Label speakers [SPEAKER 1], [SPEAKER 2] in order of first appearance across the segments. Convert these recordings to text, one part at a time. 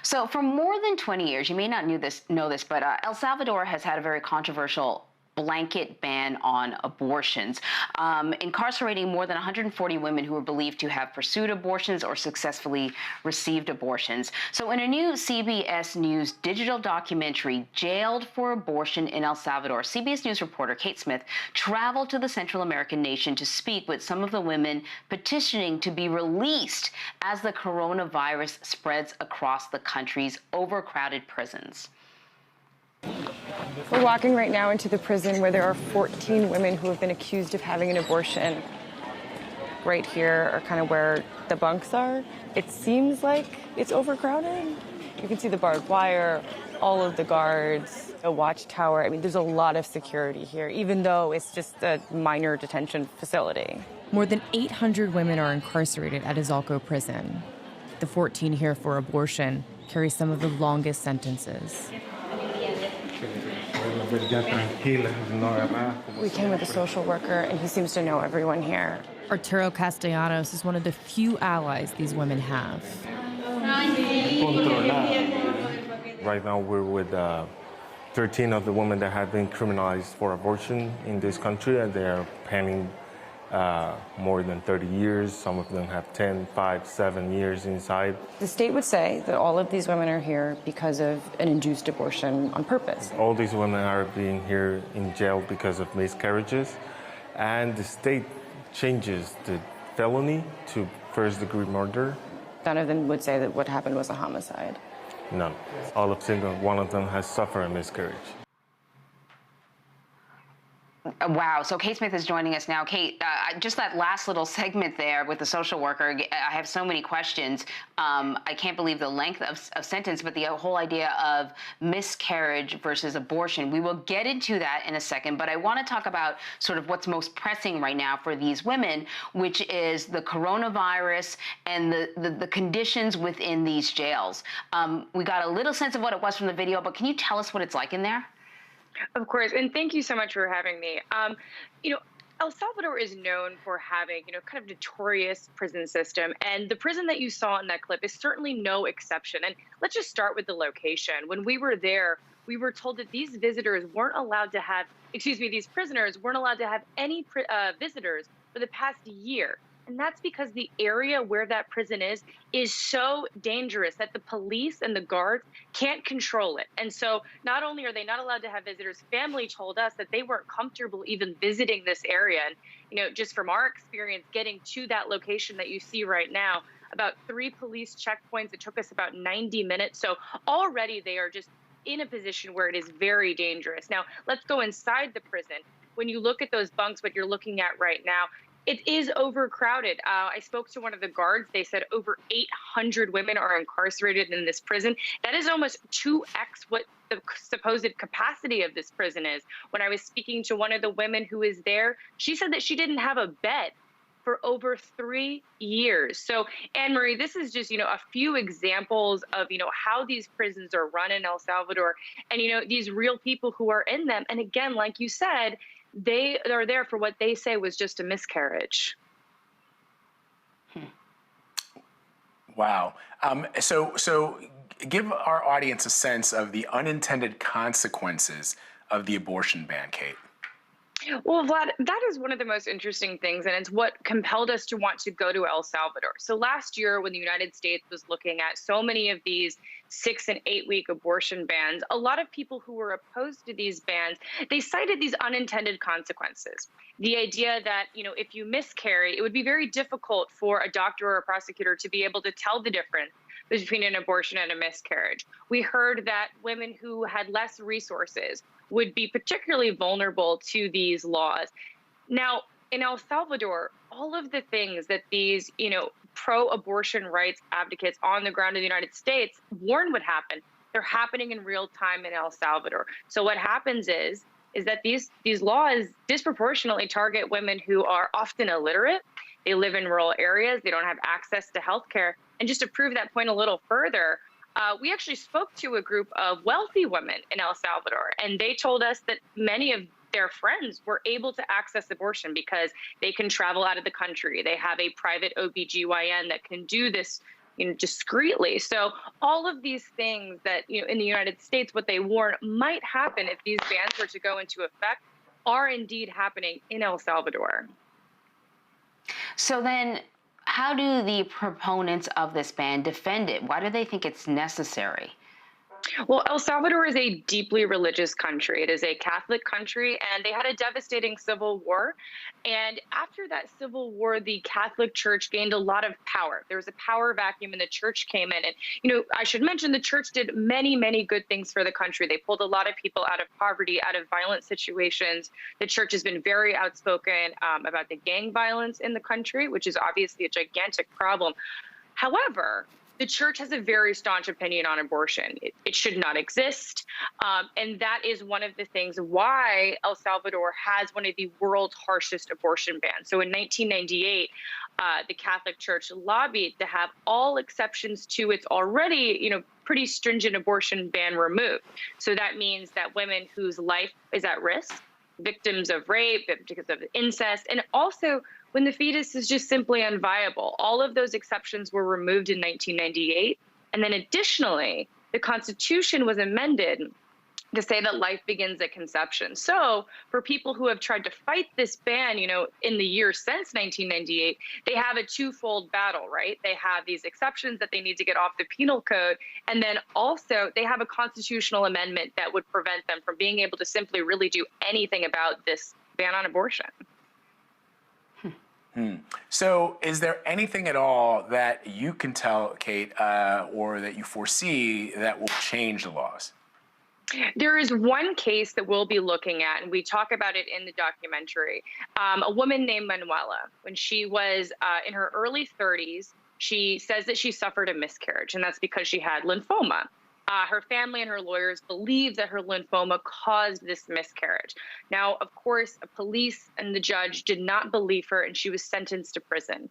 [SPEAKER 1] So, for more than 20 years, you may not know this, but El Salvador has had a very controversial blanket ban on abortions, incarcerating more than 140 women who are believed to have pursued abortions or successfully received abortions. So in a new CBS News Digital documentary, Jailed for Abortion in El Salvador, CBS News reporter Kate Smith traveled to the Central American nation to speak with some of the women petitioning to be released as the coronavirus spreads across the country's overcrowded prisons.
[SPEAKER 2] We're walking right now into the prison where there are 14 women who have been accused of having an abortion. Right here are kind of where the bunks are. It seems like it's overcrowded. You can see the barbed wire, all of the guards, a watchtower. I mean, there's a lot of security here, even though it's just a minor detention facility.
[SPEAKER 3] More than 800 women are incarcerated at Izalco prison. The 14 here for abortion carry some of the longest sentences.
[SPEAKER 2] We came with a social worker, and he seems to know everyone here.
[SPEAKER 3] Arturo Castellanos is one of the few allies these women have.
[SPEAKER 4] Right now we're with 13 of the women that have been criminalized for abortion in this country, and they are pending more than 30 years. Some of them have 10, 5, 7 years inside.
[SPEAKER 2] The state would say that all of these women are here because of an induced abortion on purpose.
[SPEAKER 4] All these women are being here in jail because of miscarriages, and the state changes the felony to first-degree murder.
[SPEAKER 2] None of them would say that what happened was a homicide.
[SPEAKER 4] None. All of single one of them has suffered a miscarriage.
[SPEAKER 1] Wow. So Kate Smith is joining us now. Kate, just that last little segment there with the social worker, I have so many questions. I can't believe the length of sentence, but the whole idea of miscarriage versus abortion. We will get into that in a second, but I want to talk about sort of what's most pressing right now for these women, which is the coronavirus and the conditions within these jails. We got a little sense of what it was from the video, but can you tell us what it's like in there?
[SPEAKER 5] Of course, and thank you so much for having me. El Salvador is known for having, kind of notorious prison system, and the prison that you saw in that clip is certainly no exception. And let's just start with the location. When we were there, we were told that these prisoners weren't allowed to have any visitors for the past year. And that's because the area where that prison is so dangerous that the police and the guards can't control it. And so not only are they not allowed to have visitors, family told us that they weren't comfortable even visiting this area. And, just from our experience getting to that location that you see right now, about 3 police checkpoints, it took us about 90 minutes. So already they are just in a position where it is very dangerous. Now, let's go inside the prison. When you look at those bunks, what you're looking at right now, it is overcrowded. I spoke to one of the guards. They said over 800 women are incarcerated in this prison. That is almost 2x what the supposed capacity of this prison is. When I was speaking to one of the women who is there, she said that she didn't have a bed for over 3 years. So, Anne-Marie, this is just, a few examples of, how these prisons are run in El Salvador and, these real people who are in them. And again, like you said, they are there for what they say was just a miscarriage.
[SPEAKER 6] Wow. So give our audience a sense of the unintended consequences of the abortion ban, Kate.
[SPEAKER 5] Well, Vlad, that is one of the most interesting things, and it's what compelled us to want to go to El Salvador. So last year, when the United States was looking at so many of these 6- and 8-week abortion bans, a lot of people who were opposed to these bans, they cited these unintended consequences. The idea that, if you miscarry, it would be very difficult for a doctor or a prosecutor to be able to tell the difference between an abortion and a miscarriage. We heard that women who had less resources would be particularly vulnerable to these laws. Now, in El Salvador, all of the things that these, pro-abortion rights advocates on the ground in the United States warned would happen, they're happening in real time in El Salvador. So what happens is that these laws disproportionately target women who are often illiterate. They live in rural areas. They don't have access to health care. And just to prove that point a little further, we actually spoke to a group of wealthy women in El Salvador, and they told us that many of their friends were able to access abortion because they can travel out of the country. They have a private OBGYN that can do this discreetly. So all of these things that, in the United States, what they warn might happen if these bans were to go into effect are indeed happening in El Salvador.
[SPEAKER 1] So then, how do the proponents of this ban defend it? Why do they think it's necessary?
[SPEAKER 5] Well, El Salvador is a deeply religious country. It is a Catholic country, and they had a devastating civil war. And after that civil war, the Catholic Church gained a lot of power. There was a power vacuum, and the church came in. And, I should mention the church did many, many good things for the country. They pulled a lot of people out of poverty, out of violent situations. The church has been very outspoken about the gang violence in the country, which is obviously a gigantic problem. However, the church has a very staunch opinion on abortion. It should not exist. And that is one of the things why El Salvador has one of the world's harshest abortion bans. So in 1998, the Catholic Church lobbied to have all exceptions to its already, pretty stringent abortion ban removed. So that means that women whose life is at risk, victims of rape, victims of incest, and also when the fetus is just simply unviable. All of those exceptions were removed in 1998. And then additionally, the Constitution was amended to say that life begins at conception. So for people who have tried to fight this ban, in the years since 1998, they have a twofold battle, right? They have these exceptions that they need to get off the penal code. And then also they have a constitutional amendment that would prevent them from being able to simply really do anything about this ban on abortion.
[SPEAKER 6] So is there anything at all that you can tell, Kate, or that you foresee that will change the laws?
[SPEAKER 5] There is one case that we'll be looking at, and we talk about it in the documentary. A woman named Manuela, when she was in her early 30s, she says that she suffered a miscarriage, and that's because she had lymphoma. Her family and her lawyers believe that her lymphoma caused this miscarriage. Now, of course, police and the judge did not believe her, and she was sentenced to prison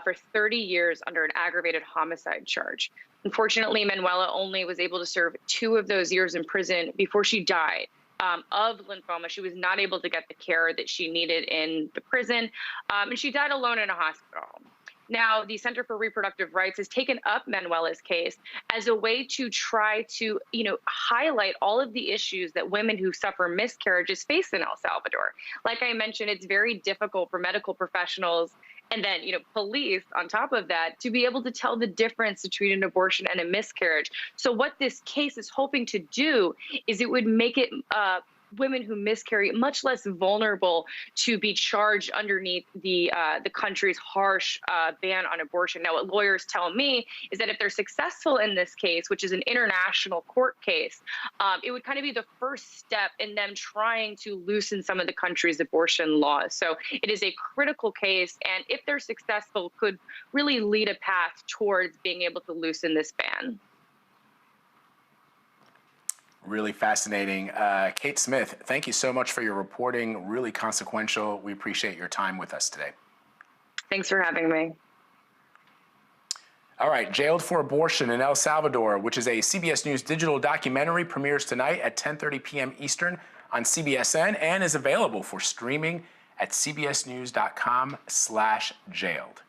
[SPEAKER 5] for 30 years under an aggravated homicide charge. Unfortunately, Manuela only was able to serve 2 of those years in prison before she died of lymphoma. She was not able to get the care that she needed in the prison, and she died alone in a hospital. Now, the Center for Reproductive Rights has taken up Manuela's case as a way to try to, highlight all of the issues that women who suffer miscarriages face in El Salvador. Like I mentioned, it's very difficult for medical professionals and then, police on top of that to be able to tell the difference between an abortion and a miscarriage. So what this case is hoping to do is it would make it women who miscarry much less vulnerable to be charged underneath the country's harsh ban on abortion. Now, what lawyers tell me is that if they're successful in this case, which is an international court case, it would kind of be the first step in them trying to loosen some of the country's abortion laws. So it is a critical case, and if they're successful, could really lead a path towards being able to loosen this ban.
[SPEAKER 6] Really fascinating. Kate Smith, thank you so much for your reporting. Really consequential. We appreciate your time with us today.
[SPEAKER 5] Thanks for having me.
[SPEAKER 6] All right, Jailed for Abortion in El Salvador, which is a CBS News Digital documentary, premieres tonight at 10:30 p.m. Eastern on CBSN and is available for streaming at cbsnews.com/jailed.